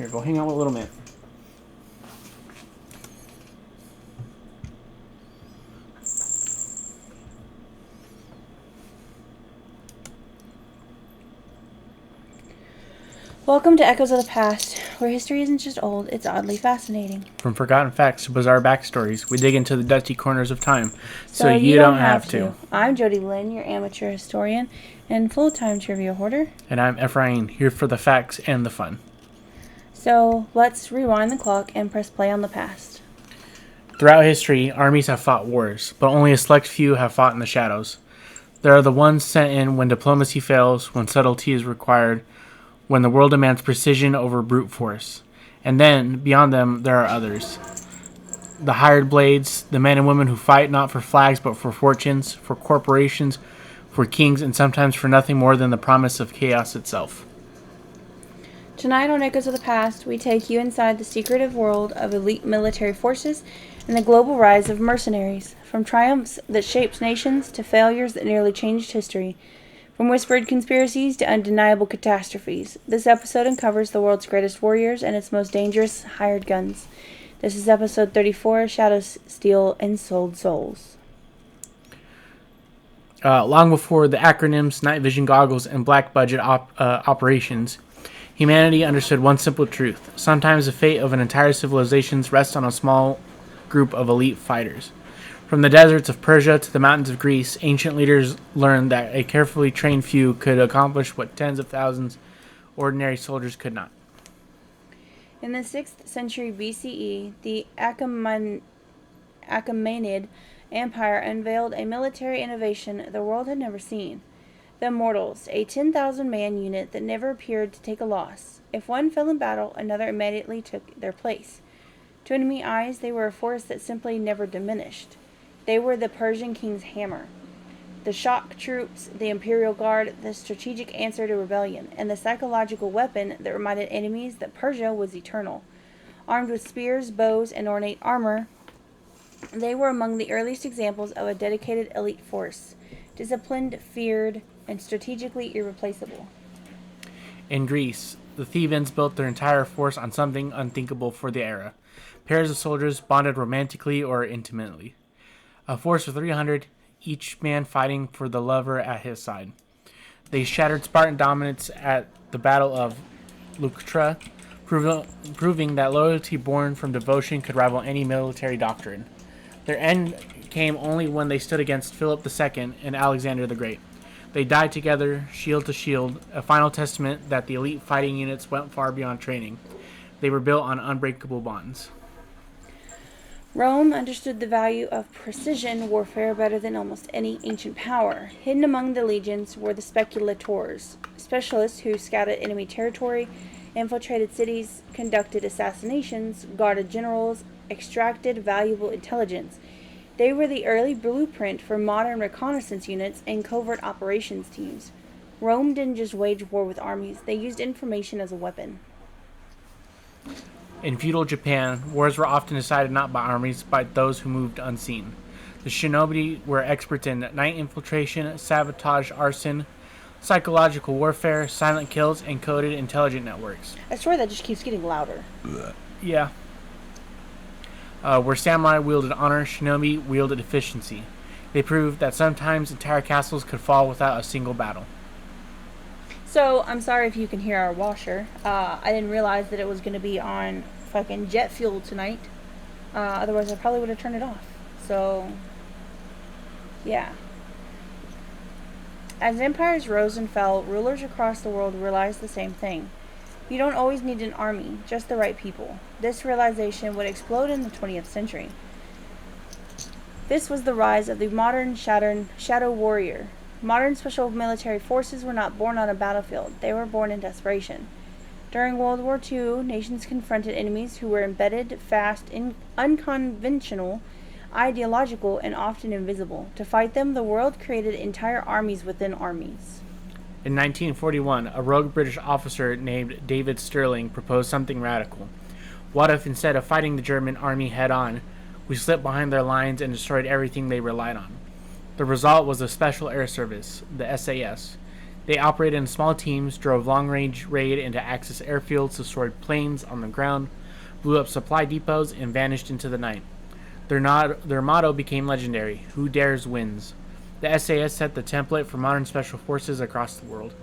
Here, go hang out with Little Mint. Welcome to Echoes of the Past, where history isn't just old, it's oddly fascinating. From forgotten facts to bizarre backstories, we dig into the dusty corners of time, so you don't have to. I'm Jody Lynn, your amateur historian and full-time trivia hoarder. And I'm Ephraim, here for the facts and the fun. So let's rewind the clock and press play on the past. Throughout history, armies have fought wars, but only a select few have fought in the shadows. There are the ones sent in when diplomacy fails, when subtlety is required, when the world demands precision over brute force. And then, beyond them, there are others. The hired blades, the men and women who fight not for flags but for fortunes, for corporations, for kings, and sometimes for nothing more than the promise of chaos itself. Tonight on Echoes of the Past, we take you inside the secretive world of elite military forces and the global rise of mercenaries, from triumphs that shaped nations to failures that nearly changed history. From whispered conspiracies to undeniable catastrophes, this episode uncovers the world's greatest warriors and its most dangerous hired guns. This is episode 34, Shadows, Steel, and Sold Souls. Long before the acronyms, night vision goggles, and black budget operations, humanity understood one simple truth. Sometimes the fate of an entire civilization rests on a small group of elite fighters. From the deserts of Persia to the mountains of Greece, ancient leaders learned that a carefully trained few could accomplish what tens of thousands ordinary soldiers could not. In the 6th century BCE, the Achaemenid Empire unveiled a military innovation the world had never seen. The Immortals, a 10,000-man unit that never appeared to take a loss. If one fell in battle, another immediately took their place. To enemy eyes, they were a force that simply never diminished. They were the Persian king's hammer, the shock troops, the imperial guard, the strategic answer to rebellion, and the psychological weapon that reminded enemies that Persia was eternal. Armed with spears, bows, and ornate armor, they were among the earliest examples of a dedicated elite force, disciplined, feared, and strategically irreplaceable. In Greece, the Thebans built their entire force on something unthinkable for the era. Pairs of soldiers bonded romantically or intimately. A force of 300, each man fighting for the lover at his side. They shattered Spartan dominance at the Battle of Leuctra, proving that loyalty born from devotion could rival any military doctrine. Their end came only when they stood against Philip II and Alexander the Great. They died together, shield to shield, a final testament that the elite fighting units went far beyond training. They were built on unbreakable bonds. Rome understood the value of precision warfare better than almost any ancient power. Hidden among the legions were the speculators, specialists who scouted enemy territory, infiltrated cities, conducted assassinations, guarded generals, extracted valuable intelligence. They were the early blueprint for modern reconnaissance units and covert operations teams. Rome didn't just wage war with armies, they used information as a weapon. In feudal Japan, wars were often decided not by armies, but those who moved unseen. The Shinobi were experts in night infiltration, sabotage, arson, psychological warfare, silent kills, and coded intelligent networks. I swear that just keeps getting louder. Yeah. Where samurai wielded honor, Shinobi wielded efficiency. They proved that sometimes entire castles could fall without a single battle. So, I'm sorry if you can hear our washer. I didn't realize that it was going to be on fucking jet fuel tonight. Otherwise, I probably would have turned it off. So, yeah. As empires rose and fell, rulers across the world realized the same thing. You don't always need an army, just the right people. This realization would explode in the 20th century. This was the rise of the modern shadow warrior. Modern special military forces were not born on a battlefield. They were born in desperation. During World War II, nations confronted enemies who were embedded, fast, unconventional, ideological, and often invisible. To fight them, the world created entire armies within armies. In 1941, a rogue British officer named David Stirling proposed something radical. What if, instead of fighting the German army head-on, we slipped behind their lines and destroyed everything they relied on? The result was the Special Air Service, the SAS. They operated in small teams, drove long-range raid into Axis airfields, destroyed planes on the ground, blew up supply depots, and vanished into the night. Their motto became legendary: "Who dares wins." The SAS set the template for modern special forces across the world.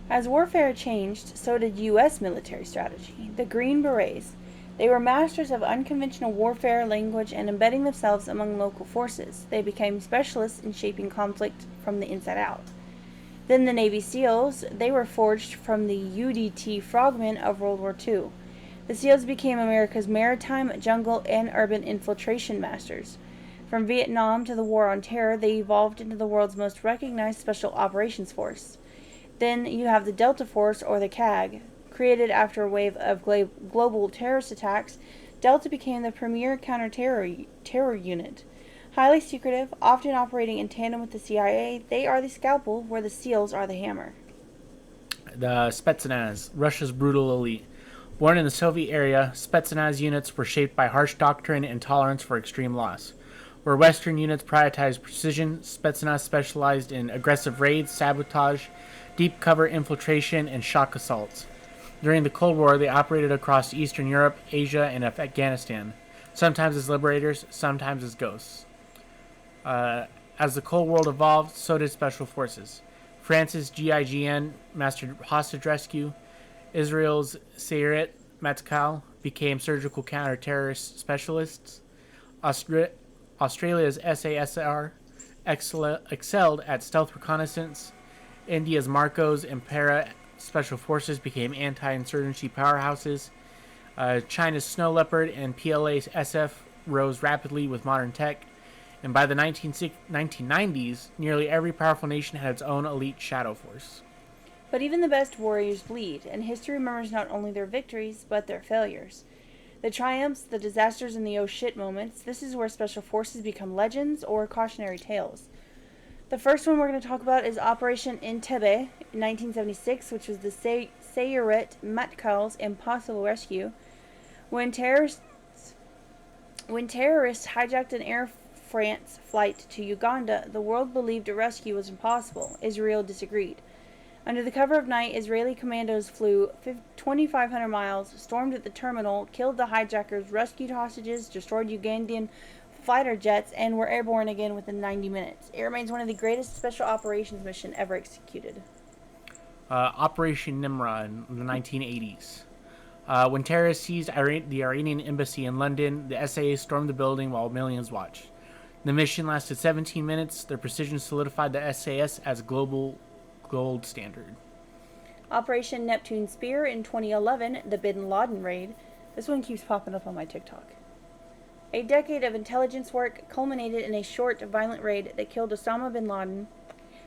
As warfare changed, so did U.S. military strategy. The Green Berets. They were masters of unconventional warfare, language, and embedding themselves among local forces. They became specialists in shaping conflict from the inside out. Then the Navy SEALs. They were forged from the UDT frogmen of World War II. The SEALs became America's maritime, jungle, and urban infiltration masters. From Vietnam to the War on Terror, they evolved into the world's most recognized special operations force. Then you have the Delta Force, or the CAG. Created after a wave of global terrorist attacks, Delta became the premier counter-terror unit. Highly secretive, often operating in tandem with the CIA, they are the scalpel where the SEALs are the hammer. The Spetsnaz, Russia's brutal elite. Born in the Soviet era, Spetsnaz units were shaped by harsh doctrine and tolerance for extreme loss. Where Western units prioritized precision, Spetsnaz specialized in aggressive raids, sabotage, deep cover infiltration, and shock assaults. During the Cold War, they operated across Eastern Europe, Asia, and Afghanistan, sometimes as liberators, sometimes as ghosts. As the Cold War evolved, so did Special Forces. France's GIGN mastered hostage rescue. Israel's Sayeret Matkal became surgical counter-terrorist specialists. Australia's SASR excelled at stealth reconnaissance. India's Marcos and Para Special Forces became anti-insurgency powerhouses. China's Snow Leopard and PLA SF rose rapidly with modern tech. And by the 1990s, nearly every powerful nation had its own elite shadow force. But even the best warriors bleed, and history remembers not only their victories, but their failures. The triumphs, the disasters, and the oh shit moments, this is where special forces become legends or cautionary tales. The first one we're going to talk about is Operation Entebbe in 1976, which was the Sayeret Matkal's impossible rescue. When terrorists hijacked an Air France flight to Uganda, the world believed a rescue was impossible. Israel disagreed. Under the cover of night, Israeli commandos flew 2,500 miles, stormed at the terminal, killed the hijackers, rescued hostages, destroyed Ugandan fighter jets, and were airborne again within 90 minutes. It remains one of the greatest special operations mission ever executed. Operation Nimrod in the 1980s. When terrorists seized the Iranian embassy in London, the SAS stormed the building while millions watched. The mission lasted 17 minutes. Their precision solidified the SAS as global gold standard. Operation Neptune Spear in 2011, the Bin Laden raid. This one keeps popping up on my TikTok. A decade of intelligence work culminated in a short, violent raid that killed Osama bin Laden.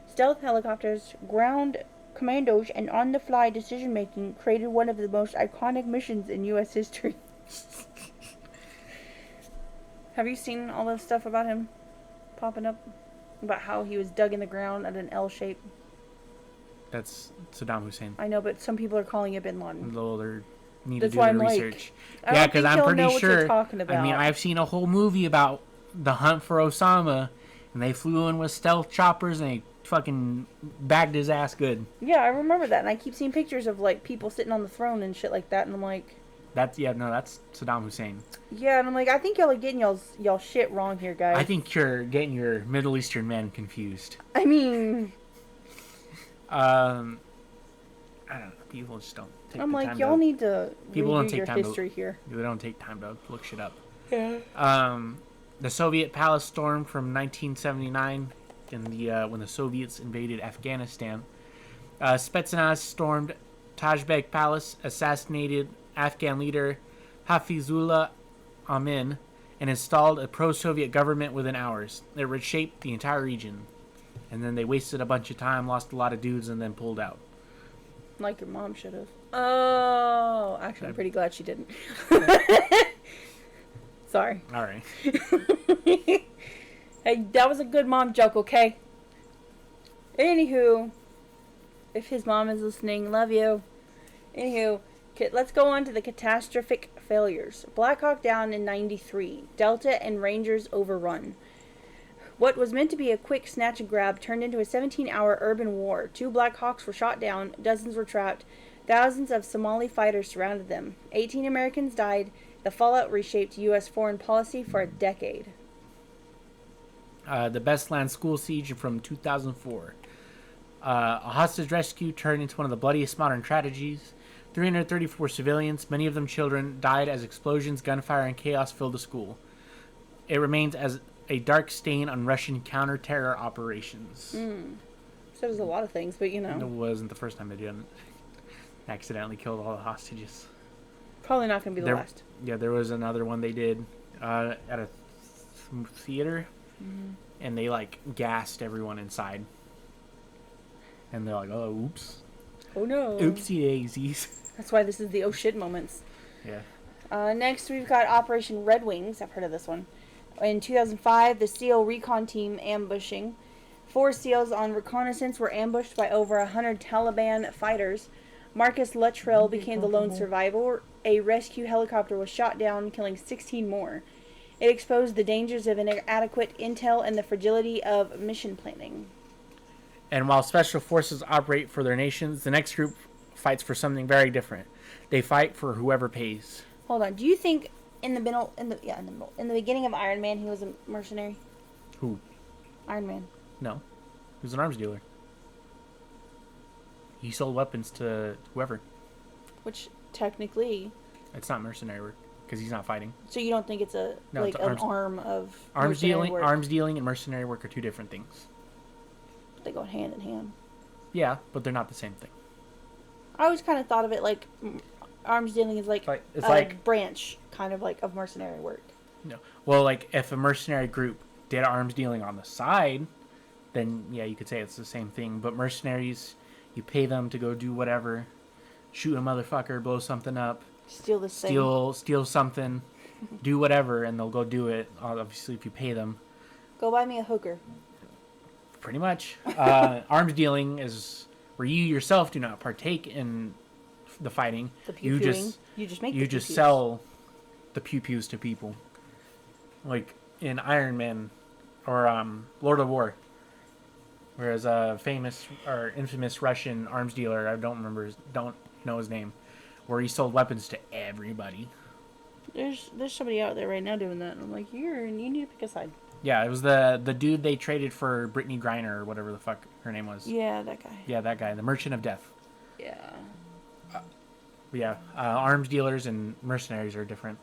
Stealth helicopters, ground commandos, and on-the-fly decision-making created one of the most iconic missions in U.S. history. Have you seen all this stuff about him popping up? About how he was dug in the ground at an L shape? That's Saddam Hussein. I know, but some people are calling it Bin Laden. They need That's to do why the I'm research. Like, Yeah, because I'm pretty sure. Talking about. I mean, I've seen a whole movie about the hunt for Osama, and they flew in with stealth choppers and they fucking bagged his ass good. Yeah, I remember that, and I keep seeing pictures of like people sitting on the throne and shit like that, and I'm like, that's Saddam Hussein. Yeah, and I'm like, I think y'all are getting y'all shit wrong here, guys. I think you're getting your Middle Eastern men confused. I mean, I don't know. People just don't take I'm the like, time y'all to, need to people don't redo take your time history to, here. They don't take time to look shit up. Yeah. The Soviet Palace storm from 1979 when the Soviets invaded Afghanistan. Spetsnaz stormed Tajbek Palace, assassinated Afghan leader Hafizullah Amin, and installed a pro-Soviet government within hours. It reshaped the entire region. And then they wasted a bunch of time, lost a lot of dudes, and then pulled out. Like your mom should have. Oh, actually, I'm pretty glad she didn't. Sorry. All right. Hey, that was a good mom joke, okay? Anywho, if his mom is listening, love you. Anywho, let's go on to the catastrophic failures. Black Hawk down in 93. Delta and Rangers overrun. What was meant to be a quick snatch and grab turned into a 17-hour urban war. 2 Black Hawks were shot down, dozens were trapped, thousands of Somali fighters surrounded them. 18 Americans died. The fallout reshaped U.S. foreign policy for a decade. The Best Land School Siege from 2004. A hostage rescue turned into one of the bloodiest modern tragedies. 334 civilians, many of them children, died as explosions, gunfire, and chaos filled the school. It remains as a dark stain on Russian counter-terror operations. So does a lot of things, but you know. It wasn't the first time they didn't accidentally killed all the hostages. Probably not going to be the last. Yeah, there was another one they did at a theater, and they like gassed everyone inside. And they're like, oh, oops. Oh no. Oopsie daisies. That's why this is the oh shit moments. Yeah. Next, we've got Operation Red Wings. I've heard of this one. In 2005, the SEAL recon team ambushing. 4 SEALs on reconnaissance were ambushed by over 100 Taliban fighters. Marcus Luttrell became the lone survivor. A rescue helicopter was shot down, killing 16 more. It exposed the dangers of inadequate intel and the fragility of mission planning. And while special forces operate for their nations, the next group fights for something very different. They fight for whoever pays. Hold on. Do you think in the beginning of Iron Man, he was a mercenary? Who? Iron Man. No. He was an arms dealer. He sold weapons to whoever. Which, technically... It's not mercenary work, because he's not fighting. So you don't think it's an arm of arms dealing work? Arms dealing and mercenary work are two different things. They go hand in hand. Yeah, but they're not the same thing. I always kind of thought of it like arms dealing is like it's like branch, kind of like of mercenary work. No. Well, like if a mercenary group did arms dealing on the side, then yeah, you could say it's the same thing. But mercenaries, you pay them to go do whatever, shoot a motherfucker, blow something up, steal something, do whatever, and they'll go do it. Obviously, if you pay them. Go buy me a hooker. Pretty much. Arms dealing is where you yourself do not partake in the fighting. The pew-pewing. You just sell the pew-pews to people. Like in Iron Man or Lord of War. Whereas a famous or infamous Russian arms dealer, I don't know his name, where he sold weapons to everybody. There's somebody out there right now doing that. And I'm like, you need to pick a side. Yeah, it was the dude they traded for Brittany Griner or whatever the fuck her name was. Yeah, that guy. Yeah, that guy, the Merchant of Death. Yeah. Arms dealers and mercenaries are different.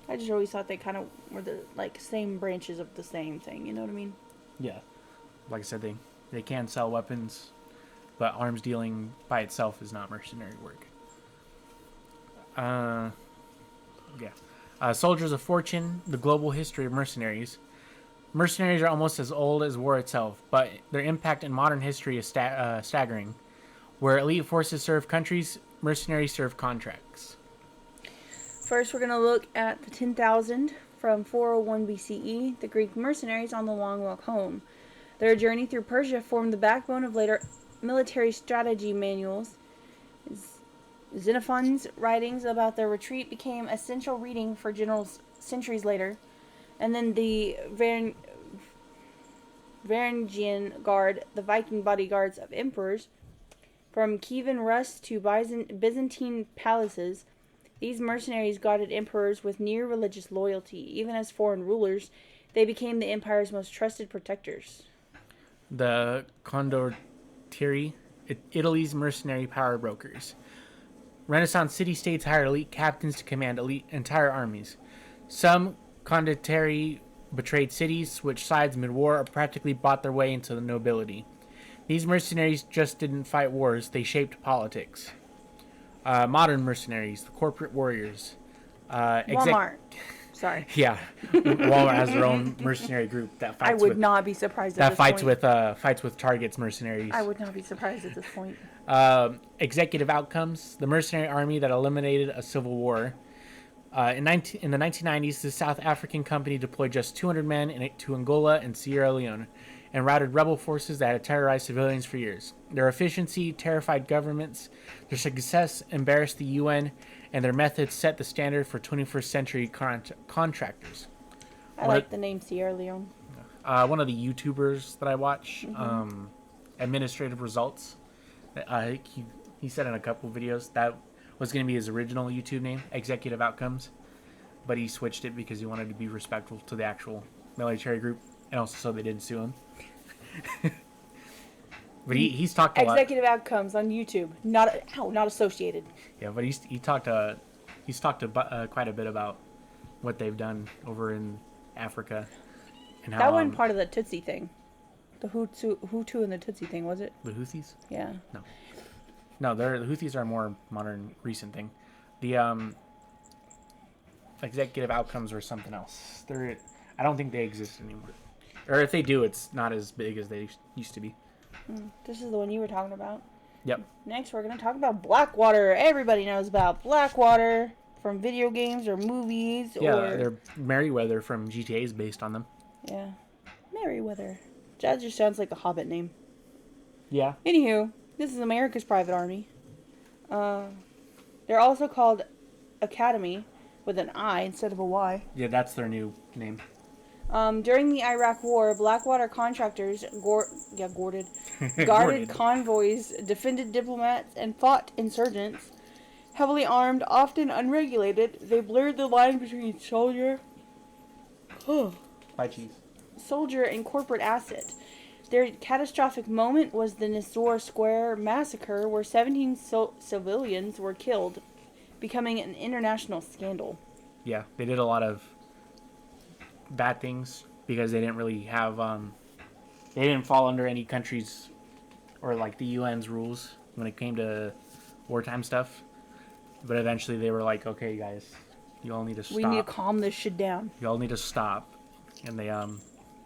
I just always thought they kind of were the same branches of the same thing. You know what I mean? Yeah, like I said, they can sell weapons, but arms dealing by itself is not mercenary work. Soldiers of Fortune, the global history of mercenaries. Mercenaries are almost as old as war itself, but their impact in modern history is staggering. Where elite forces serve countries, mercenaries serve contracts. First, we're going to look at the 10,000 from 401 BCE, the Greek mercenaries on the long walk home. Their journey through Persia formed the backbone of later military strategy manuals. Xenophon's writings about their retreat became essential reading for generals centuries later. And then the Varangian Guard, the Viking bodyguards of emperors. From Kievan Rus to Byzantine palaces, these mercenaries guarded emperors with near religious loyalty. Even as foreign rulers, they became the empire's most trusted protectors. The condottieri, Italy's mercenary power brokers. Renaissance city-states hired elite captains to command elite entire armies. Some condottieri betrayed cities, switched sides mid-war, or practically bought their way into the nobility. These mercenaries just didn't fight wars, they shaped politics. Modern mercenaries, the corporate warriors. Walmart. Sorry. Yeah. Walmart has their own mercenary group that fights with... I would not be surprised at this point. Fights with Target's mercenaries. I would not be surprised at this point. Executive outcomes, the mercenary army that eliminated a civil war. In the 1990s, the South African company deployed just 200 men to Angola and Sierra Leone and routed rebel forces that had terrorized civilians for years. Their efficiency terrified governments, their success embarrassed the UN, and their methods set the standard for 21st century contractors. I like the name Sierra Leone. One of the YouTubers that I watch, Administrative Results. He said in a couple videos that was going to be his original YouTube name, Executive Outcomes, but he switched it because he wanted to be respectful to the actual military group, and also so they didn't sue him. But he's talked a lot. Executive Outcomes on YouTube, not associated. Yeah, but he's talked quite a bit about what they've done over in Africa, and how That wasn't part of the Tutsi thing. The Hutu and the Tutsi thing, was it? the Houthis. Yeah. No, the Houthis are a more modern, recent thing. The Executive Outcomes or something else. I don't think they exist anymore, or if they do, it's not as big as they used to be. This is the one you were talking about. Yep. Next, we're going to talk about Blackwater. Everybody knows about Blackwater from video games or movies. Yeah, they're Merryweather from GTA is based on them. Yeah. Merryweather. That just sounds like a Hobbit name. Yeah. Anywho, this is America's private army. They're also called Academy with an I instead of a Y. Yeah, that's their new name. During the Iraq War, Blackwater contractors guarded convoys, defended diplomats, and fought insurgents. Heavily armed, often unregulated, they blurred the line between soldier and corporate asset. Their catastrophic moment was the Nisour Square massacre, where 17 civilians were killed, becoming an international scandal. Yeah, they did a lot of bad things because they didn't really have they didn't fall under any countries or like the UN's rules when it came to wartime stuff. But eventually they were like, okay guys, you all need to stop. We need to calm this shit down. You all need to stop. And they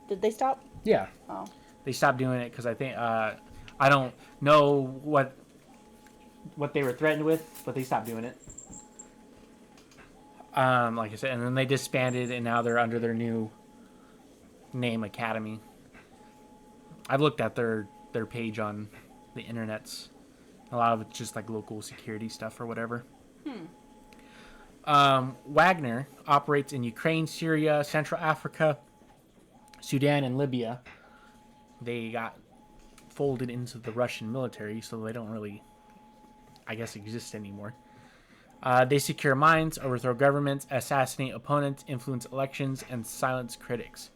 Did they stop? Yeah. Oh. They stopped doing it because I think I don't know what they were threatened with, but they stopped doing it. Like I said, and then they disbanded, and now they're under their new name, Academy. I've looked at their page on the internets. A lot of it's just like local security stuff or whatever. Wagner operates in Ukraine, Syria, Central Africa, Sudan, and Libya. They got folded into the Russian military, so they don't really, I guess, exist anymore. They secure mines, overthrow governments, assassinate opponents, influence elections, and silence critics.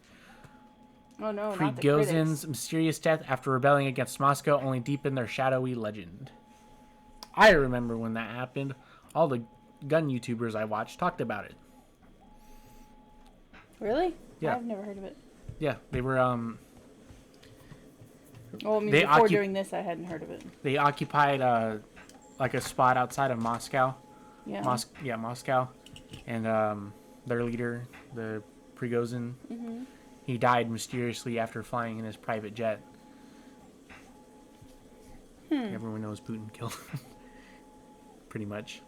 Oh no, not the critics. Prigozhin's mysterious death after rebelling against Moscow only deepened their shadowy legend. I remember when that happened. All the gun YouTubers I watched talked about it. Really? Yeah. I've never heard of it. Yeah, they were Well, I mean, before doing this, I hadn't heard of it. They occupied like a spot outside of Moscow. Yeah. Moscow, and their leader, the Prigozhin, he died mysteriously after flying in his private jet. Everyone knows Putin killed him. Pretty much.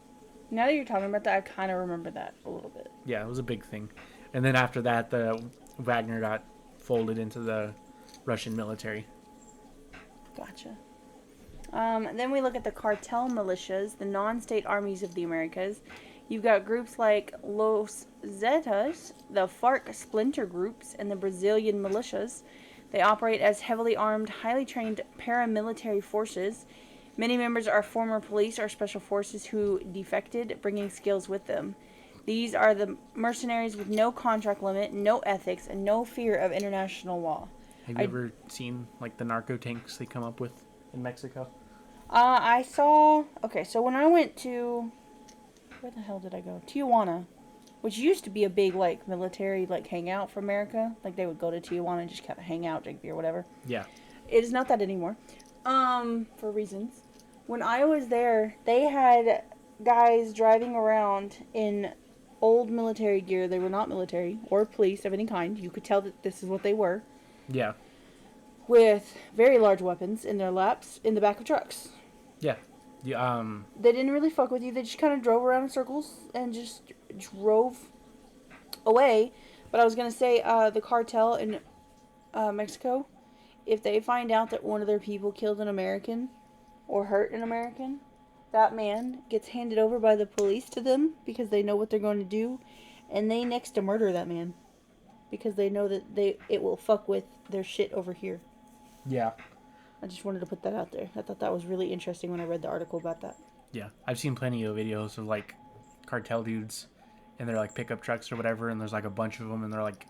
Now that you're talking about that, I kind of remember that a little bit. Yeah, it was a big thing. And then after that, the Wagner got folded into the Russian military. Gotcha. Then we look at the cartel militias, the non-state armies of the Americas. You've got groups like Los Zetas, the FARC splinter groups, and the Brazilian militias. They operate as heavily armed, highly trained paramilitary forces. Many members are former police or special forces who defected, bringing skills with them. These are the mercenaries with no contract limit, no ethics, and no fear of international law. Have you ever seen like the narco tanks they come up with in Mexico? I saw... Okay, so when I went to... Where the hell did I go? Tijuana. Which used to be a big, like, military, like, hangout for America. Like, they would go to Tijuana and just kind of hang out, drink beer, whatever. Yeah. It is not that anymore. For reasons. When I was there, they had guys driving around in old military gear. They were not military or police of any kind. You could tell that this is what they were. Yeah. With very large weapons in their laps in the back of trucks. Yeah. They didn't really fuck with you. They just kind of drove around in circles and just drove away. But I was going to say, the cartel in Mexico, if they find out that one of their people killed an American or hurt an American, that man gets handed over by the police to them because they know what they're going to do, and they next to murder that man. because they know that it will fuck with their shit over here. Yeah. I just wanted to put that out there. I thought that was really interesting when I read the article about that. Yeah. I've seen plenty of videos of like cartel dudes in their like pickup trucks or whatever, and there's like a bunch of them, and they're like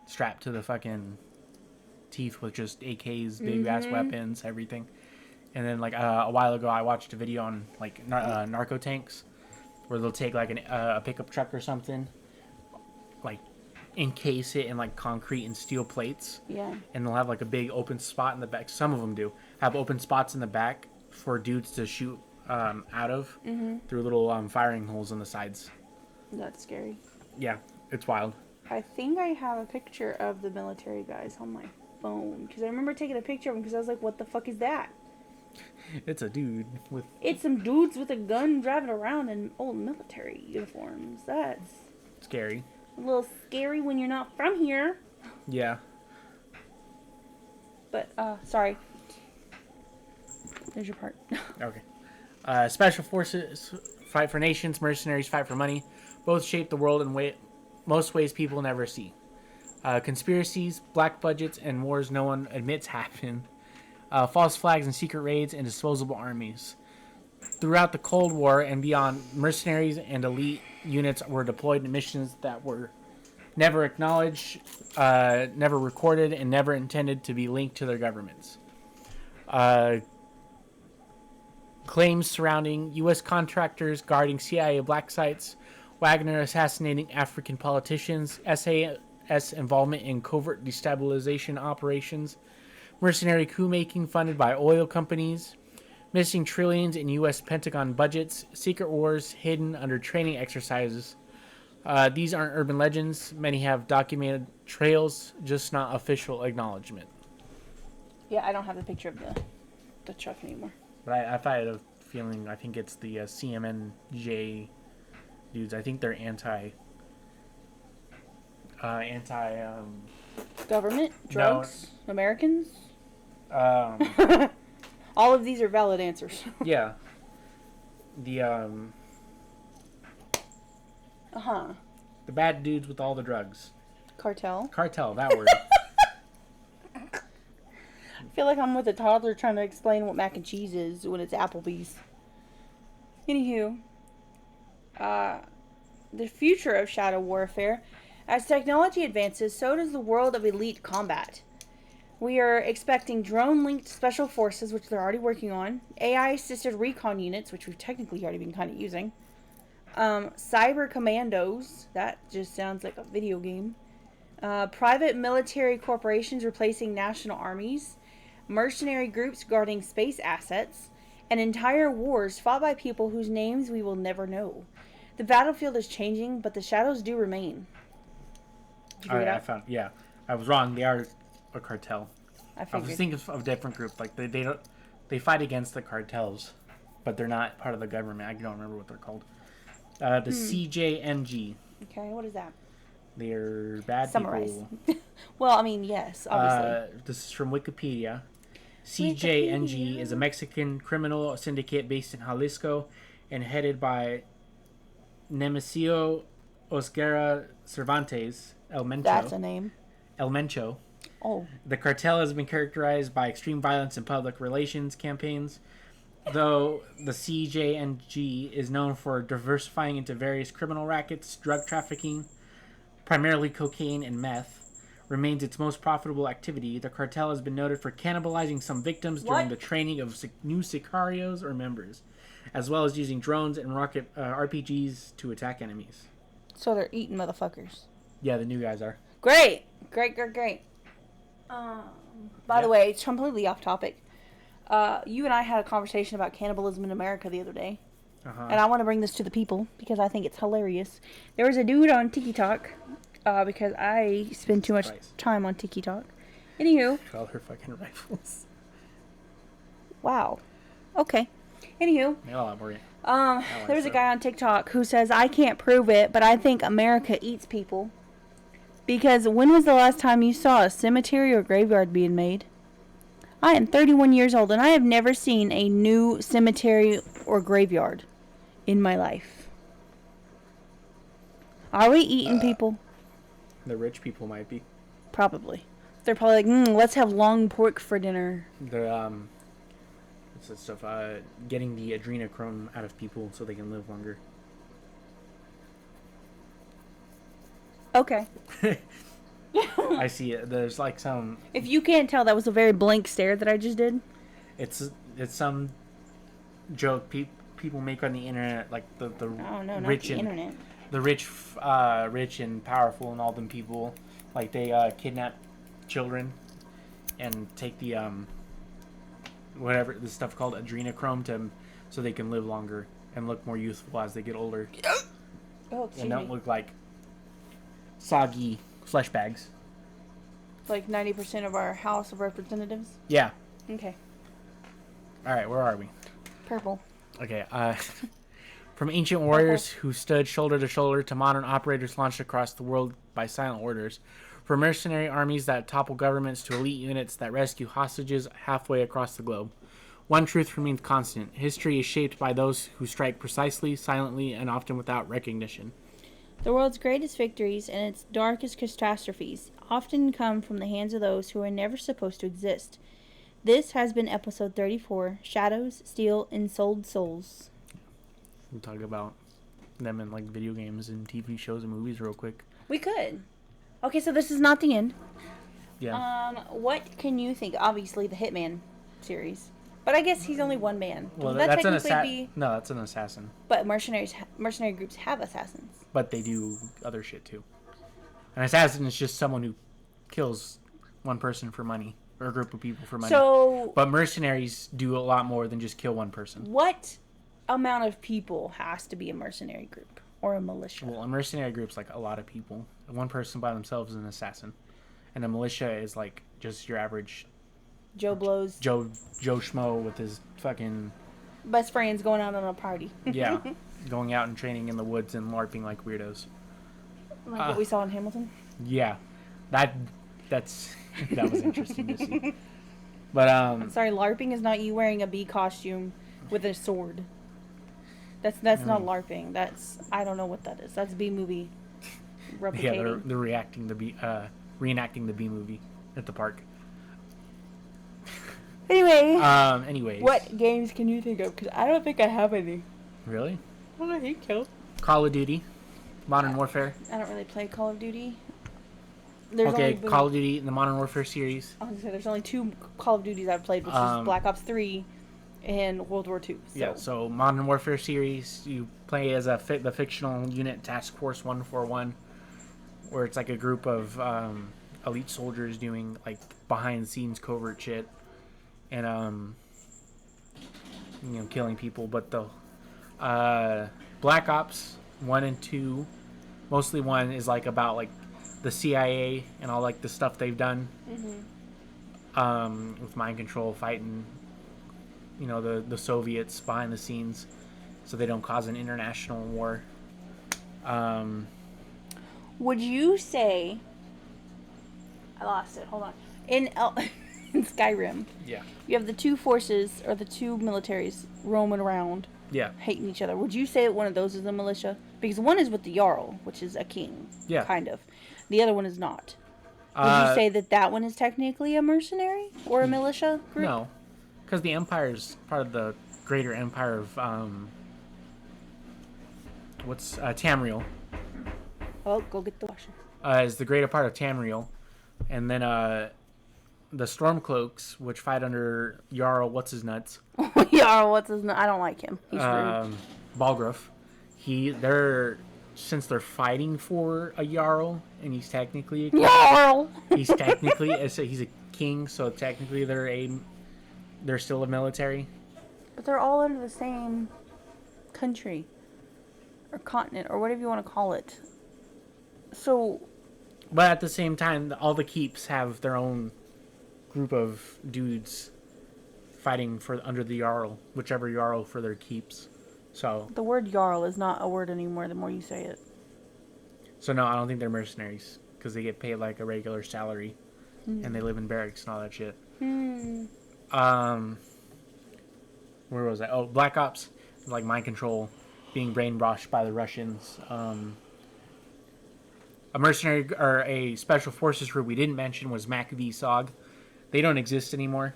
strapped to the fucking teeth with just AKs, big ass weapons, everything. And then like a while ago, I watched a video on like narco tanks, where they'll take like a pickup truck or something, like encase it in like concrete and steel plates. Yeah. And they'll have like a big open spot in the back. Some of them do have open spots in the back for dudes to shoot out of through little firing holes on the sides. That's scary. Yeah, it's wild. I think I have a picture of the military guys on my phone because I remember taking a picture of them because I was like, "What the fuck is that?" It's a dude with. It's some dudes with a gun driving around in old military uniforms. That's Scary. a little scary when you're not from here. Yeah. But sorry. There's your part. Okay. Special forces fight for nations. Mercenaries fight for money. Both shape the world in most ways people never see. Conspiracies, black budgets, and wars no one admits happen. False flags and secret raids and disposable armies. Throughout the Cold War and beyond, mercenaries and elite units were deployed in missions that were never acknowledged, never recorded, and never intended to be linked to their governments. Claims surrounding U.S. contractors guarding CIA black sites, Wagner assassinating African politicians, SAS involvement in covert destabilization operations, mercenary coup-making funded by oil companies, missing trillions in U.S. Pentagon budgets, secret wars hidden under training exercises. These aren't urban legends. Many have documented trails, just not official acknowledgement. Yeah, I don't have the picture of the truck anymore. But I had a feeling, I think it's the CMNJ dudes. I think they're anti Government? Drugs? No. Americans? All of these are valid answers. Yeah. The the bad dudes with all the drugs. Cartel? Cartel, that word. I feel like I'm with a toddler trying to explain what mac and cheese is when it's Applebee's. Anywho, the future of shadow warfare. As technology advances, so does the world of elite combat. We are expecting drone-linked special forces, which they're already working on, AI-assisted recon units, which we've technically already been kind of using, cyber commandos, that just sounds like a video game, private military corporations replacing national armies, mercenary groups guarding space assets, and entire wars fought by people whose names we will never know. The battlefield is changing, but the shadows do remain. Did you figure it out? Yeah. I was wrong. They are a cartel. I was thinking of a different group. Like they fight against the cartels, but they're not part of the government. I don't remember what they're called. The CJNG. Okay, what is that? They're bad Summarize. people. Well, I mean, yes, obviously. This is from Wikipedia. CJNG is a Mexican criminal syndicate based in Jalisco and headed by Nemesio Osguera Cervantes El Mencho. That's a name. El Mencho. Oh. The cartel has been characterized by extreme violence in public relations campaigns, though the CJNG is known for diversifying into various criminal rackets. Drug trafficking, primarily cocaine and meth, remains its most profitable activity. The cartel has been noted for cannibalizing some victims during the training of new sicarios or members, as well as using drones and rocket RPGs to attack enemies. So they're eating motherfuckers. Yeah, the new guys are. Great. By the way, it's completely off topic. You and I had a conversation about cannibalism in America the other day. And I want to bring this to the people because I think it's hilarious. There was a dude on TikTok, because I spend too much time on TikTok. Anywho. All her fucking rifles. Wow. Okay. Anywho. There's a guy on TikTok who says, I can't prove it, but I think America eats people. Because when was the last time you saw a cemetery or graveyard being made? I am 31 years old and I have never seen a new cemetery or graveyard in my life. Are we eating people? The rich people might be. Probably. They're probably like, let's have long pork for dinner. They're what's that stuff? Getting the adrenochrome out of people so they can live longer. Okay. I see it. There's like some. If you can't tell, that was a very blank stare that I just did. It's some joke people make on the internet, like the Oh no, not rich the and internet. the rich and powerful and all them people, like they kidnap children and take the whatever the stuff called adrenochrome to so they can live longer and look more youthful as they get older. Oh, excuse And don't me. look like soggy flesh bags. Like 90% of our House of Representatives. Yeah. Okay. All right, where are we? Purple. Okay. From ancient warriors who stood shoulder to shoulder to modern operators launched across the world by silent orders, from mercenary armies that topple governments to elite units that rescue hostages halfway across the globe. One truth remains constant. History is shaped by those who strike precisely, silently, and often without recognition. The world's greatest victories and its darkest catastrophes often come from the hands of those who are never supposed to exist. This has been episode 34, Shadows, Steel, and Sold Souls. We'll talk about them in like video games and TV shows and movies real quick. We could. Okay, so this is not the end. Yeah. What can you think? Obviously, the Hitman series. But I guess he's only one man. Well, Would that that's an technically be... No, that's an assassin. But mercenary groups have assassins. But they do other shit too. An assassin is just someone who kills one person for money or a group of people for money. So, But mercenaries do a lot more than just kill one person. what amount of people has to be a mercenary group or a militia? Well, a mercenary group's like a lot of people. One person by themselves is an assassin, and a militia is like just your average Joe Blows. Joe Schmo with his fucking Best friends going out on a party. yeah, going out and training in the woods and LARPing like weirdos. Like what we saw in Hamilton. Yeah, that was interesting to see. But Sorry, LARPing is not you wearing a bee costume with a sword. That's not LARPing. That's I don't know what that is. That's B movie. Replicating. yeah, they're reenacting the B movie at the park. Anyway. Anyways. What games can you think of? Because I don't think I have any. Really? Oh, I hate Kill. Call of Duty, Modern Warfare. I don't really play Call of Duty. Call of Duty in the Modern Warfare series. I was gonna say there's only 2 Call of Duties I've played, which is Black Ops 3 and World War 2. So. Yeah, so Modern Warfare series, you play as the fictional unit Task Force 141, where it's like a group of elite soldiers doing like behind the scenes covert shit and killing people. But the Black Ops 1 and 2, mostly 1 is like about like the CIA and all like the stuff they've done with mind control, fighting the Soviets behind the scenes so they don't cause an international war. Would you say... I lost it. Hold on. In Skyrim, Yeah. you have the 2 forces, or the 2 militaries, roaming around, Yeah. hating each other. Would you say that one of those is a militia? Because one is with the Jarl, which is a king. Yeah. Kind of. The other one is not. Would you say that one is technically a mercenary? Or a militia group? No. Because the Empire's part of the greater empire of Tamriel. Oh, go get the washer. Is the greater part of Tamriel. And then the Stormcloaks, which fight under Jarl What's-His-Nuts. Jarl, I don't like him. He's rude. Balgruuf. Since they're fighting for a Jarl, and he's technically a king. Jarl! He's a king, so technically they're still a military. But they're all under the same country. Or continent, or whatever you want to call it. So... But at the same time, all the keeps have their own group of dudes fighting under the Jarl, whichever Jarl for their keeps. So the word Jarl is not a word anymore the more you say it. So no, I don't think they're mercenaries, because they get paid like a regular salary, and they live in barracks and all that shit. Where was I? Oh, Black Ops, like mind control, being brainwashed by the Russians. A mercenary or a special forces group we didn't mention was MACV SOG. They don't exist anymore.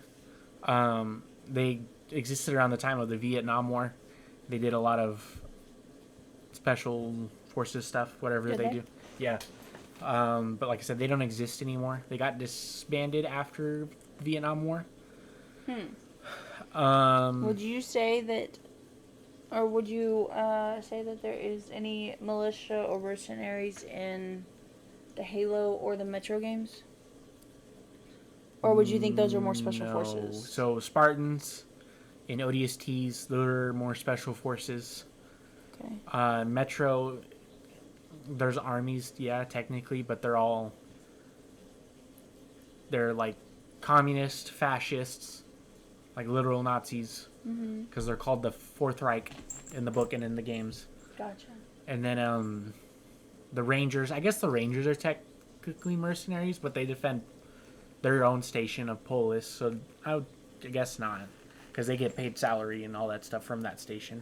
They existed around the time of the Vietnam War. They did a lot of special forces stuff, whatever Did they they? do. Yeah. But like I said, they don't exist anymore. They got disbanded after the Vietnam War. Would you say that, or would you say that there is any militia or mercenaries in the Halo or the Metro games? Or would you think those are more special No. forces? So Spartans and ODSTs, they're more special forces. Okay. Metro, there's armies, yeah, technically, but they're like communist, fascists, like literal Nazis, because they're called the Fourth Reich in the book and in the games. Gotcha. And then the Rangers, I guess the Rangers are technically mercenaries, but they defend their own station of Polis, so I guess not, because they get paid salary and all that stuff from that station.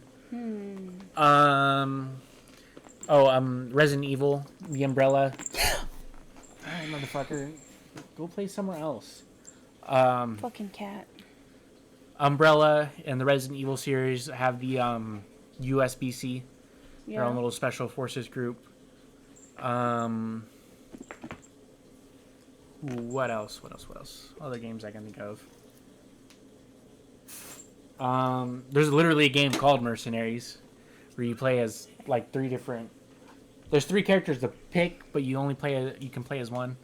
Resident Evil, the Umbrella. Alright, motherfucker, go play somewhere else. Fucking cat. Umbrella and the Resident Evil series have the USBC, their own Yeah. little special forces group. What else? Other games I can think of. There's literally a game called Mercenaries, where you play as like three different. There's three characters to pick, but you can play as one.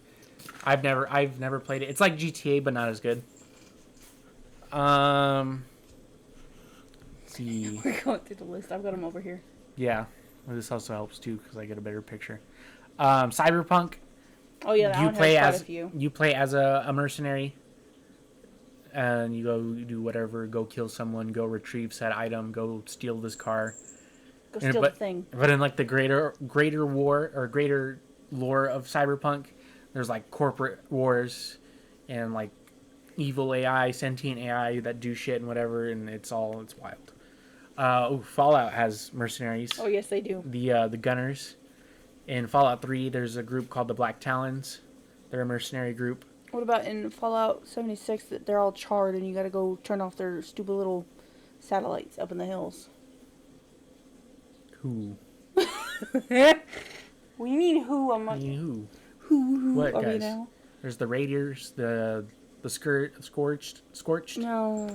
I've never played it. It's like GTA, but not as good. Let's see. We're going through the list. I've got them over here. Yeah, well, this also helps too because I get a better picture. Cyberpunk. Oh yeah, that one has quite a few. You play as a mercenary, and you go do whatever. Go kill someone. Go retrieve said item. Go steal this car. Go steal the thing. But in like the greater war or greater lore of Cyberpunk, there's like corporate wars, and like evil AI, sentient AI that do shit and whatever, and it's wild. Fallout has mercenaries. Oh yes, they do. The Gunners. In Fallout 3, there's a group called the Black Talons. They're a mercenary group. What about in Fallout 76 that they're all charred and you gotta go turn off their stupid little satellites up in the hills? Who? What do you mean who? I'm like, Who? who What are we guys? now? There's the Raiders, the Scorched. No.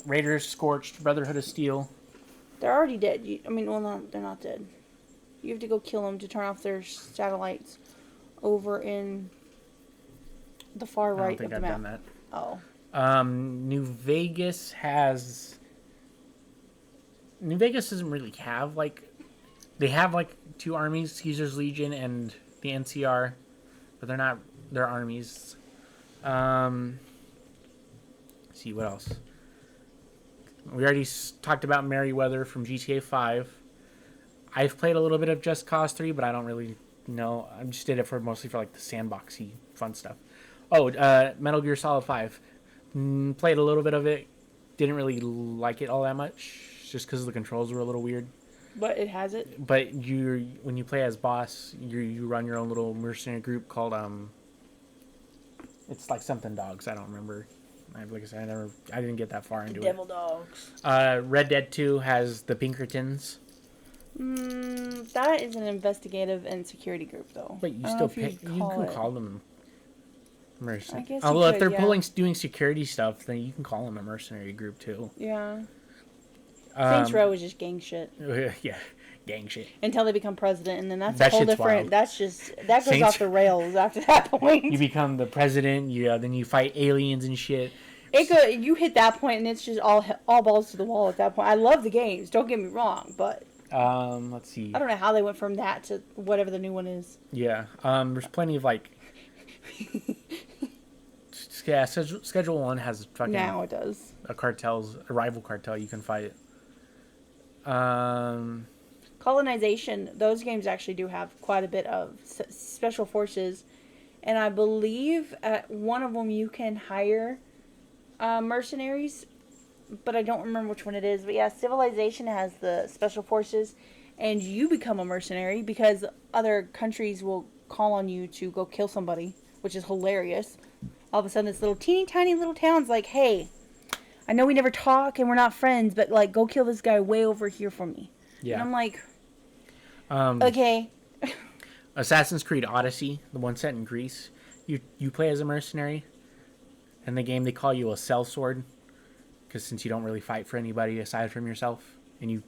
Raiders, Scorched, Brotherhood of Steel. They're already dead. They're not dead. You have to go kill them to turn off their satellites over in the far I don't right think of the I've map. done that. Oh. New Vegas doesn't really have they have like two armies, Caesar's Legion and the NCR, but they're armies. Let's see what else. We already talked about Merryweather from GTA 5. I've played a little bit of Just Cause 3, but I don't really know. I just did it mostly for like the sandboxy fun stuff. Metal Gear Solid 5. Played a little bit of it. Didn't really like it all that much, just because the controls were a little weird. But it has it. But when you play as boss, you run your own little mercenary group called it's like something dogs. I don't remember. Like I said, I didn't get that far into Devil Dogs. it. Red Dead 2 has the Pinkertons. That is an investigative and security group, though. But you still pick. You can call them mercenary. I guess Although if could, they're doing security stuff, then you can call them a mercenary group too. Yeah. Saints Row is just gang shit. Yeah, gang shit. Until they become president, and then that's That a whole shit's different. wild. That goes off the rails after that point. You become the president. Then you fight aliens and shit. You hit that point, and it's just all balls to the wall at that point. I love the games. Don't get me wrong, but let's see. I don't know how they went from that to whatever the new one is. Yeah. There's plenty of like. Yeah, Schedule 1 has fucking. Now it does. A rival cartel you can fight. Colonization. Those games actually do have quite a bit of special forces, and I believe at one of them you can hire mercenaries, but I don't remember which one it is. But yeah, Civilization has the special forces, and you become a mercenary because other countries will call on you to go kill somebody, which is hilarious. All of a sudden, this little teeny tiny little town's like, hey, I know we never talk and we're not friends, but like, go kill this guy way over here for me. Yeah. And I'm like, Um, okay. Assassin's Creed Odyssey, the one set in Greece, you play as a mercenary. In the game, they call you a sellsword, because since you don't really fight for anybody aside from yourself, and you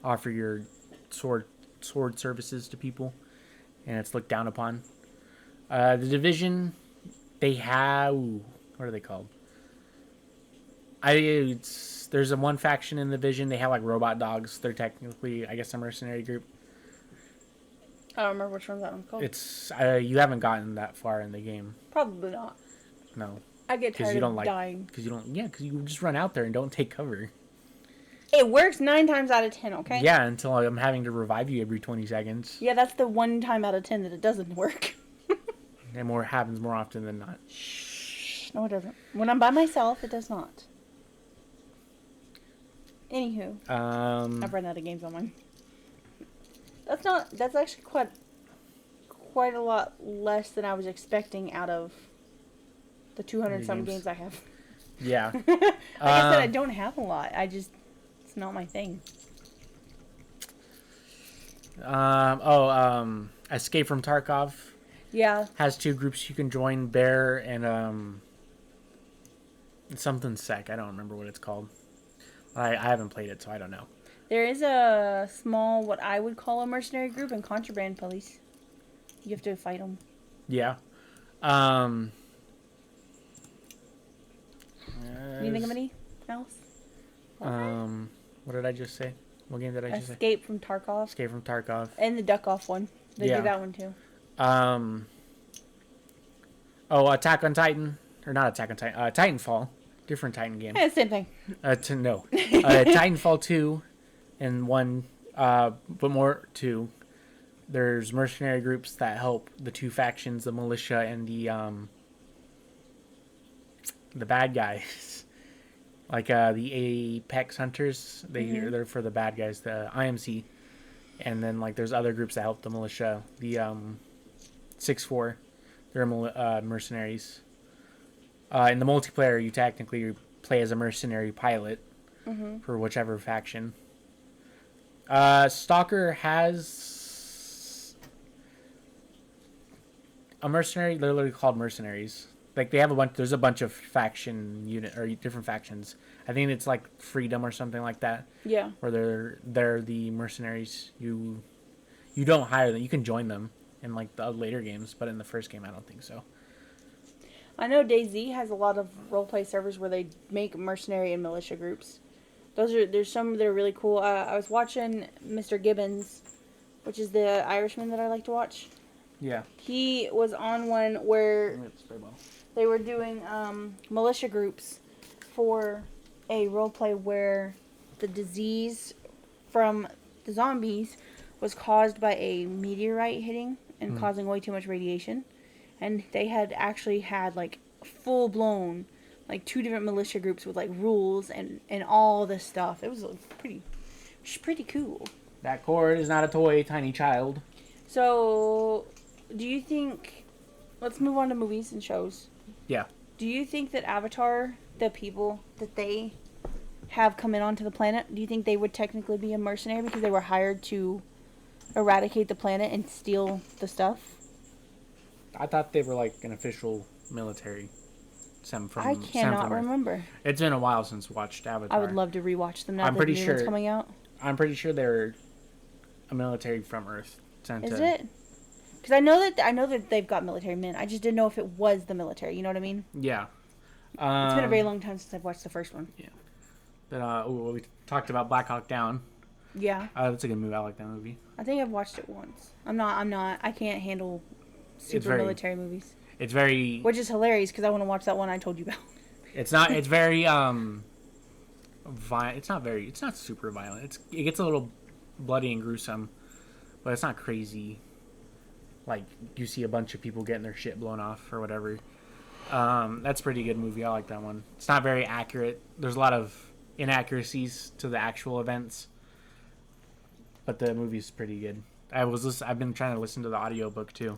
offer your sword services to people, and it's looked down upon. The Division, they have, what are they called? There's a one faction in the Division. They have like robot dogs. They're technically, I guess, a mercenary group. I don't remember which one that one's called. It's you haven't gotten that far in the game. Probably not. No. I get tired of dying. Because you just run out there and don't take cover. It works 9 times out of 10, okay? Yeah, until I'm having to revive you every 20 seconds. Yeah, that's the 1 time out of 10 that it doesn't work. And happens more often than not. Shh. No, it doesn't. When I'm by myself, it does not. Anywho. I've run out of games on mine. That's actually quite a lot less than I was expecting out of the 200-some games I have. Yeah. Like I said, I don't have a lot. It's not my thing. Escape from Tarkov. Yeah. Has 2 groups you can join, Bear and something Sec. I don't remember what it's called. I haven't played it, so I don't know. There is a small, what I would call a mercenary group in Contraband Police. You have to fight them. Yeah. Can you think of any else? What did I just say? What game did I just say? Escape from Tarkov. Escape from Tarkov. And the Duck Off one. They do that one too. Attack on Titan. Or not Attack on Titan. Titanfall. Different Titan game. Yeah, same thing. Titanfall 2 and 1, but more 2. There's mercenary groups that help the 2 factions, the militia and the bad guys. Like the Apex Hunters, they're for the bad guys, the IMC. And then like there's other groups that help the militia. The 6-4, they're mercenaries. In the multiplayer, you technically play as a mercenary pilot for whichever faction. Stalker has a mercenary. They're literally called mercenaries. Like they have there's a bunch of faction unit or different factions. I think it's like Freedom or something like that. Yeah. Where they're the mercenaries. You don't hire them. You can join them in like the later games, but in the first game, I don't think so. I know DayZ has a lot of roleplay servers where they make mercenary and militia groups. There's some that are really cool. I was watching Mr. Gibbons, which is the Irishman that I like to watch. Yeah. He was on one where they were doing militia groups for a roleplay where the disease from the zombies was caused by a meteorite hitting and causing way too much radiation. And they had actually had like full blown, like 2 different militia groups with like rules and all this stuff. It was pretty cool. That cord is not a toy, tiny child. So, do you think? Let's move on to movies and shows. Yeah. Do you think that Avatar, the people that they have come in onto the planet, do you think they would technically be a mercenary because they were hired to eradicate the planet and steal the stuff? I thought they were like an official military. I cannot remember. It's been a while since watched Avatar. I would love to rewatch them now that the new one's coming out. I'm pretty sure they're a military from Earth. Is it? Because I know that they've got military men. I just didn't know if it was the military. You know what I mean? Yeah. It's been a very long time since I've watched the first one. Yeah. But we talked about Black Hawk Down. Yeah. That's a good movie. I like that movie. I think I've watched it once. I'm not. I can't handle super military movies. It's very... Which is hilarious because I want to watch that one I told you about. It's not... It's very... It's not super violent. It gets a little bloody and gruesome, but it's not crazy. Like, you see a bunch of people getting their shit blown off or whatever. That's a pretty good movie. I like that one. It's not very accurate. There's a lot of inaccuracies to the actual events. But the movie's pretty good. I've been trying to listen to the audiobook too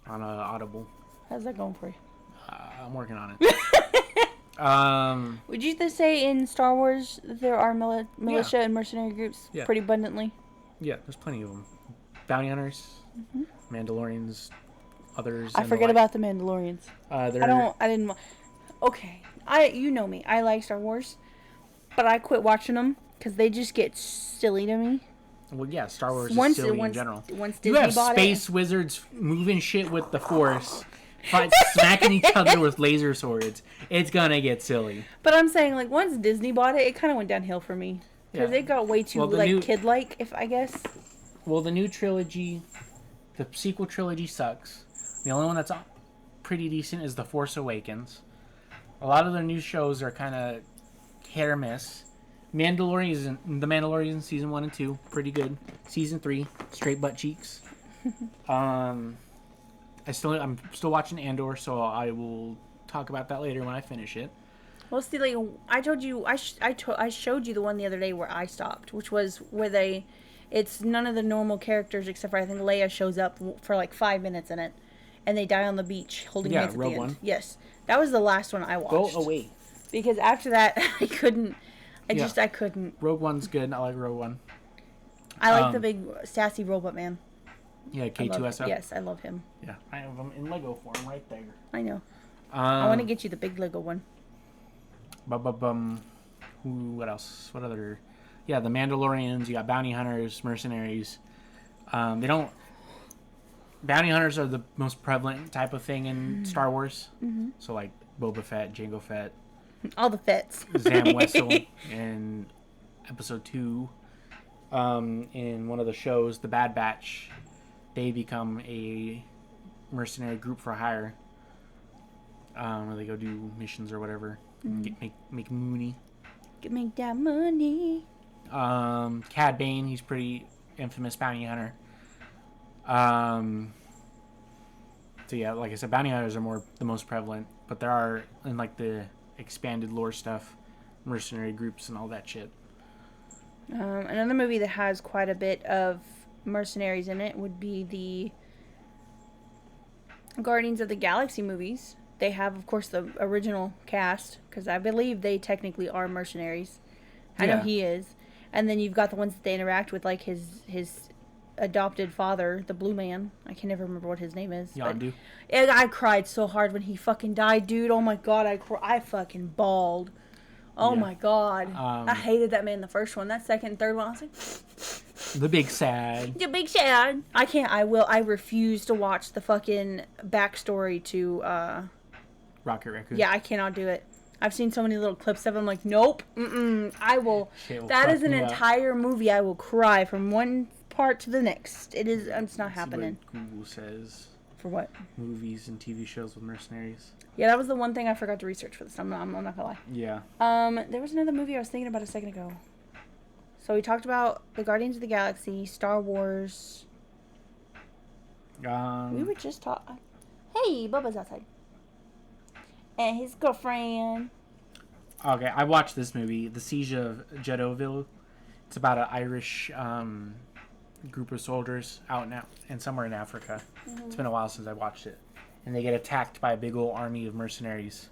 on Audible. How's that going for you? I'm working on it. Would you say in Star Wars there are militia and mercenary groups pretty abundantly? Yeah, there's plenty of them. Bounty hunters, Mandalorians, others. I forget about the Mandalorians. Okay, you know me. I like Star Wars, but I quit watching them because they just get silly to me. Well, yeah, Star Wars is silly in general. Once you Disney have space wizards moving shit with the Force, smacking each other with laser swords. It's gonna get silly. But I'm saying, like, once Disney bought it, it kind of went downhill for me because it got way too kid-like, if I guess. Well, the new trilogy, the sequel trilogy sucks. The only one that's pretty decent is The Force Awakens. A lot of their new shows are kind of hit or miss. The Mandalorian season 1 and 2, pretty good. Season 3, straight butt cheeks. I'm still watching Andor, so I will talk about that later when I finish it. Well, see, like I told you, I showed you the one the other day where I stopped, which was where it's none of the normal characters except for I think Leia shows up for like 5 minutes in it, and they die on the beach holding hands at Rogue the end. One. Yes, that was the last one I watched. Go away. Because after that, I couldn't. I couldn't. Rogue One's good. I like Rogue One. I like the big sassy robot man. Yeah, K2SO. Yes, I love him. Yeah, I have him in Lego form right there. I know. I want to get you the big Lego one. What else? What other? Yeah, the Mandalorians. You got bounty hunters, mercenaries. Bounty hunters are the most prevalent type of thing in Star Wars. Mm-hmm. So like Boba Fett, Jango Fett. All the Fetts. Zam Wessel in episode 2. In one of the shows, The Bad Batch, they become a mercenary group for hire. Where they go do missions or whatever. Make money. Make that money. Cad Bane, he's pretty infamous bounty hunter. So yeah, like I said, bounty hunters are the most prevalent, but there are in like the expanded lore stuff, mercenary groups and all that shit. Another movie that has quite a bit of mercenaries in it would be the Guardians of the Galaxy movies. They have, of course, the original cast, because I believe they technically are mercenaries. I know he is. And then you've got the ones that they interact with, like his adopted father, the blue man. I can never remember what his name is. Yondu. I cried so hard when he fucking died, dude. Oh my god, I fucking bawled. Oh my god. I hated that man the first one. That second and third one, I was like... The big sad. The big sad. I refuse to watch the fucking backstory to, Rocket Raccoon. Yeah, I cannot do it. I've seen so many little clips of him, like, nope. I will... That is an entire movie. I will cry from one part to the next. It's not happening. What Google says. For what? Movies and TV shows with mercenaries. Yeah, that was the one thing I forgot to research for this. I'm not gonna lie. Yeah. There was another movie I was thinking about a second ago. So we talked about the Guardians of the Galaxy, Star Wars. We were just talking. Hey, Bubba's outside. And his girlfriend. Okay, I watched this movie, The Siege of Jedoville. It's about an Irish group of soldiers out and somewhere in Africa. Mm-hmm. It's been a while since I watched it. And they get attacked by a big old army of mercenaries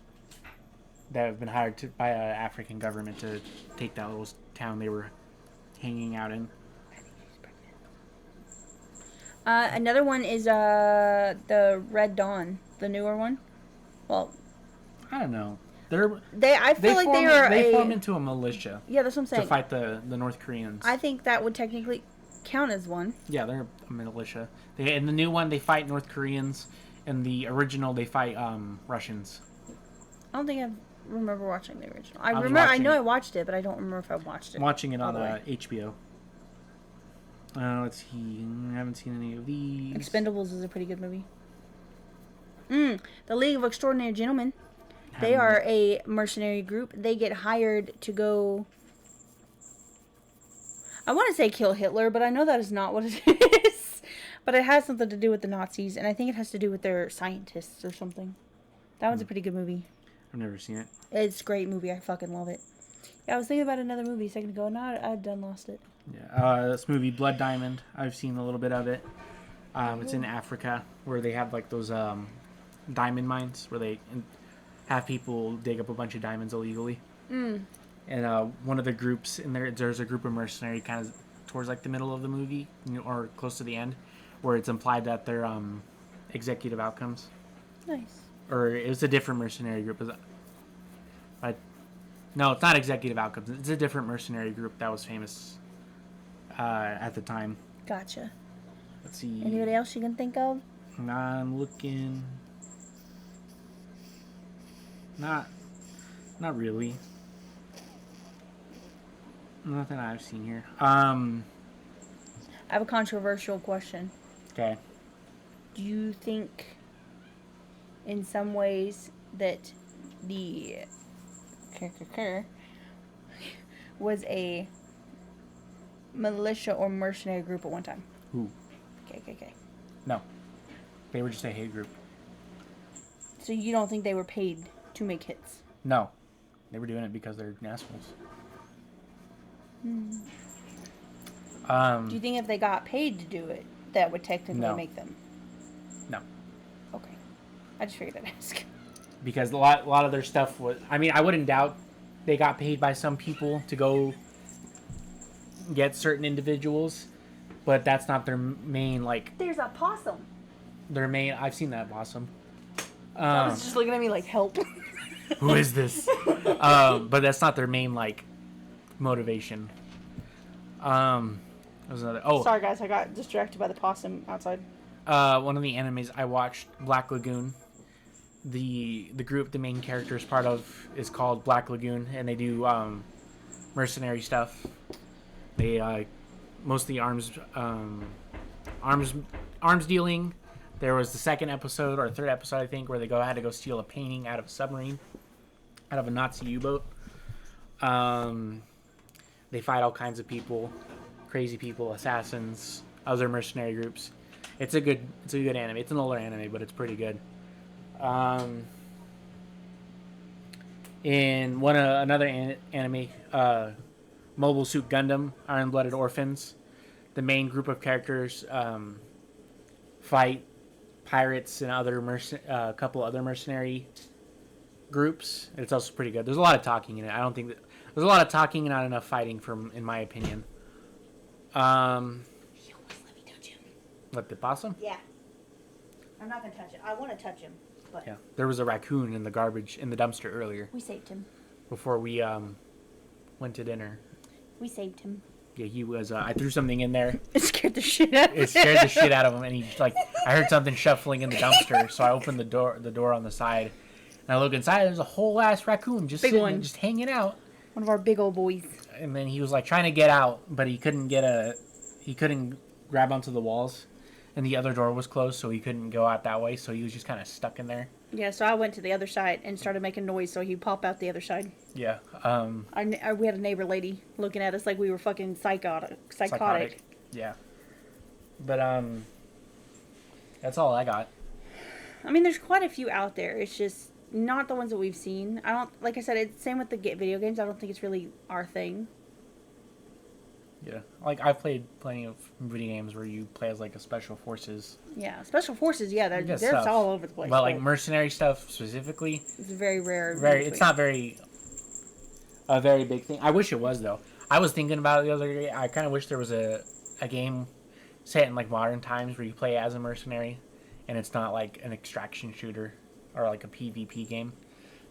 that have been hired by an African government to take that little town they were hanging out in. Another one is the Red Dawn, the newer one. Well, I don't know. They form into a militia. Yeah, that's what I'm saying. To fight the North Koreans. I think that would technically count as one. Yeah, they're a militia. In the new one, they fight North Koreans. In the original, they fight Russians. I don't think I remember watching the original. I know I watched it, but I don't remember if I watched it. I'm watching it on HBO. Let's see. I haven't seen any of these. Expendables is a pretty good movie. The League of Extraordinary Gentlemen. They are a mercenary group. They get hired to go... I want to say kill Hitler, but I know that is not what it is. But it has something to do with the Nazis, and I think it has to do with their scientists or something. That one's a pretty good movie. I've never seen it. It's a great movie. I fucking love it. Yeah, I was thinking about another movie a second ago, and I'd done lost it. Yeah, this movie Blood Diamond. I've seen a little bit of it. It's in Africa where they have like those diamond mines where they have people dig up a bunch of diamonds illegally. Mm. And one of the groups in there's a group of mercenary kind of towards like the middle of the movie, or close to the end, where it's implied that they're executive outcomes. Nice. Or it was a different mercenary group. No, it's not executive outcomes. It's a different mercenary group that was famous at the time. Gotcha. Let's see. Anybody else you can think of? I'm looking. Not really. Nothing I've seen here. I have a controversial question. Okay. Do you think, in some ways, that the was a militia or mercenary group at one time? Who? KKK. No. They were just a hate group. So you don't think they were paid to make hits? No. They were doing it because they're assholes. Do you think if they got paid to do it, that would technically make them? No. Okay. I just figured I'd ask. Because a lot of their stuff was... I mean, I wouldn't doubt they got paid by some people to go get certain individuals, but that's not their main, like... There's a possum. Their main... I've seen that possum. I was just looking at me like, help. Who is this? But that's not their main, like, motivation. There's another... Oh, sorry guys, I got distracted by the possum outside. one of the animes I watched, Black Lagoon. The group the main character is part of is called Black Lagoon, and they do mercenary stuff. They mostly arms dealing. There was the second episode or third episode, I think, where they had to go steal a painting out of a submarine, out of a Nazi U-boat. They fight all kinds of people, crazy people, assassins, other mercenary groups. It's a good anime. It's an older anime, but it's pretty good. In another anime, Mobile Suit Gundam, Iron Blooded Orphans, the main group of characters fight pirates and a couple other mercenary groups. It's also pretty good. There's a lot of talking in it. I don't think there's a lot of talking and not enough fighting, in my opinion. He almost let me touch him. What, the possum? Yeah. I'm not gonna touch it. I want to touch him, but Yeah. There was a raccoon in the dumpster earlier we saved him. before we went to dinner. We saved him. Yeah, he was. I threw something in there. It scared the shit out of him. It scared the shit out of him, and I heard something shuffling in the dumpster, so I opened the door on the side, and I look inside. There's a whole ass raccoon just just hanging out. One of our big old boys. And then he was like trying to get out, but he couldn't grab onto the walls, and the other door was closed, so he couldn't go out that way. So he was just kind of stuck in there. Yeah, so I went to the other side and started making noise, so he'd pop out the other side. Yeah. We had a neighbor lady looking at us like we were fucking psychotic. Yeah. But that's all I got. I mean, there's quite a few out there. It's just not the ones that we've seen. Like I said, it's same with the video games. I don't think it's really our thing. Yeah, like I've played plenty of video games where you play as like a special forces. Yeah, special forces. Yeah, they're all over the place. But like mercenary stuff specifically, it's very rare. It's not a very big thing. I wish it was though. I was thinking about it the other day. I kind of wish there was a game set in like modern times where you play as a mercenary, and it's not like an extraction shooter or like a PvP game.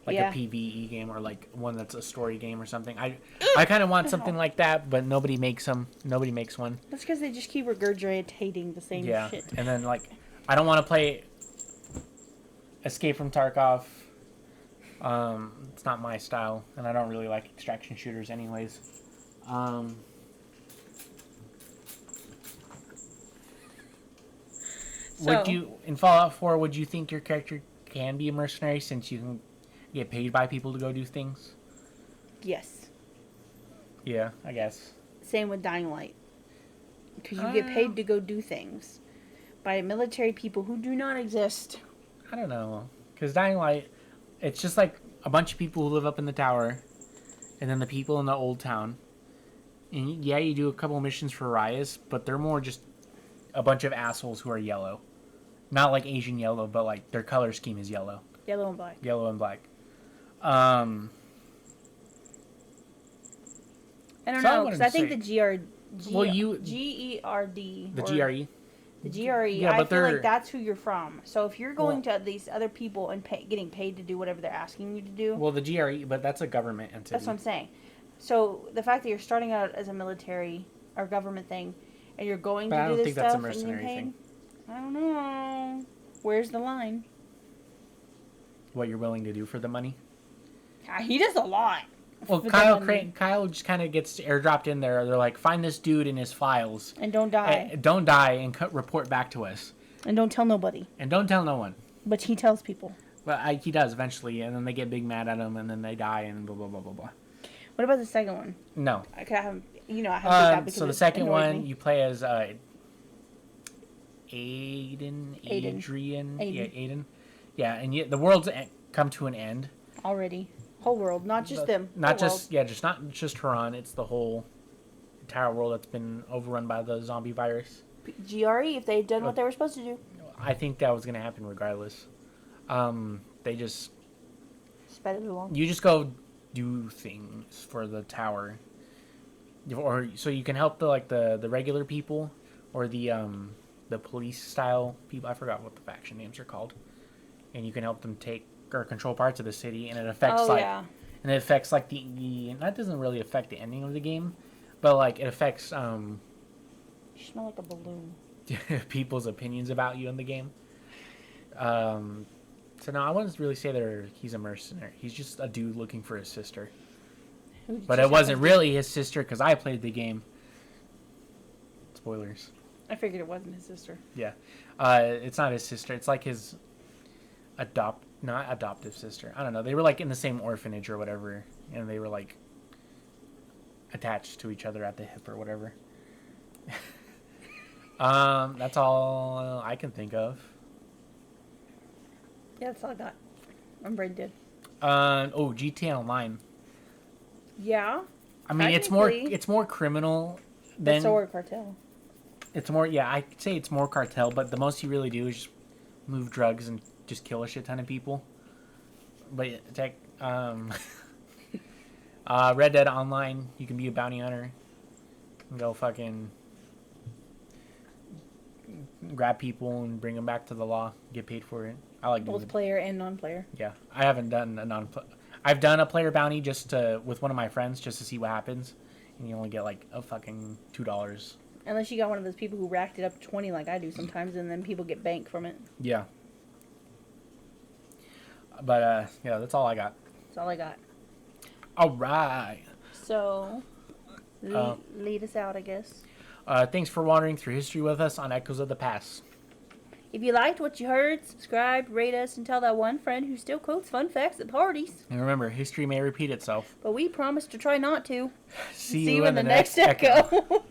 Like a PvE game or like one that's a story game or something. I kind of want something like that, but nobody makes them. Nobody makes one. That's because they just keep regurgitating the same shit. And then like, I don't want to play Escape from Tarkov. It's not my style, and I don't really like extraction shooters anyways. In Fallout 4, would you think your character can be a mercenary since you can get paid by people to go do things? Yes. Yeah, I guess. Same with Dying Light. Because you get paid to go do things by military people who do not exist. I don't know. Because Dying Light, it's just like a bunch of people who live up in the tower, and then the people in the old town. And yeah, you do a couple missions for Rias, but they're more just a bunch of assholes who are yellow. Not like Asian yellow, but like their color scheme is yellow. Yellow and black. Yellow and black. I don't know, because I think the GERD. The GRE. The GRE, yeah, I but feel like that's who you're from. So if you're going to these other people and getting paid to do whatever they're asking you to do... Well, the GRE, but that's a government entity. That's what I'm saying. So the fact that you're starting out as a military or government thing, and you're going to do this stuff... I don't think that's a mercenary thing. I don't know. Where's the line? What you're willing to do for the money? He does a lot. Well, Kyle just kind of gets airdropped in there. They're like, find this dude in his files. And don't die. Don't die and report back to us. And don't tell nobody. And don't tell no one. But he tells people. Well, he does eventually, and then they get big mad at him, and then they die, and blah, blah, blah, blah, blah. What about the second one? No. I haven't that because so the second one, me. you play as Adrian. Yeah, Aiden. Yeah, and the world's come to an end. Already. Whole world, not just them. Not just Haran. It's the whole entire world that's been overrun by the zombie virus. GRE, if they had done what they were supposed to do. I think that was going to happen regardless. They just sped it along. You just go do things for the tower, or so you can help the regular people, or the police style people. I forgot what the faction names are called, and you can help them take or control parts of the city, and it affects and it affects like the that doesn't really affect the ending of the game, but like it affects you smell like a balloon. people's opinions about you in the game. So no, I wouldn't really say he's a mercenary. He's just a dude looking for his sister. But it wasn't really his sister because I played the game. Spoilers. I figured it wasn't his sister. Yeah, it's not his sister. It's like his not adoptive sister. I don't know. They were like in the same orphanage or whatever, and they were like attached to each other at the hip or whatever. That's all I can think of. Yeah, that's all I got. I'm brain dead. GTA Online. Yeah. I mean, it's more criminal than. So are cartel. It's more, yeah. I'd say it's more cartel, but the most you really do is just move drugs and just kill a shit ton of people. But Red Dead Online, you can be a bounty hunter and go fucking grab people and bring them back to the law, get paid for it. I like both player and non-player. Yeah, I haven't done I've done a player bounty just with one of my friends just to see what happens, and you only get like a fucking $2. Unless you got one of those people who racked it up to 20 like I do sometimes, and then people get bank from it. Yeah. But yeah, that's all I got. That's all I got. All right. So, lead us out, I guess. Thanks for wandering through history with us on Echoes of the Past. If you liked what you heard, subscribe, rate us, and tell that one friend who still quotes fun facts at parties. And remember, history may repeat itself. But we promise to try not to. See you in the next Echo.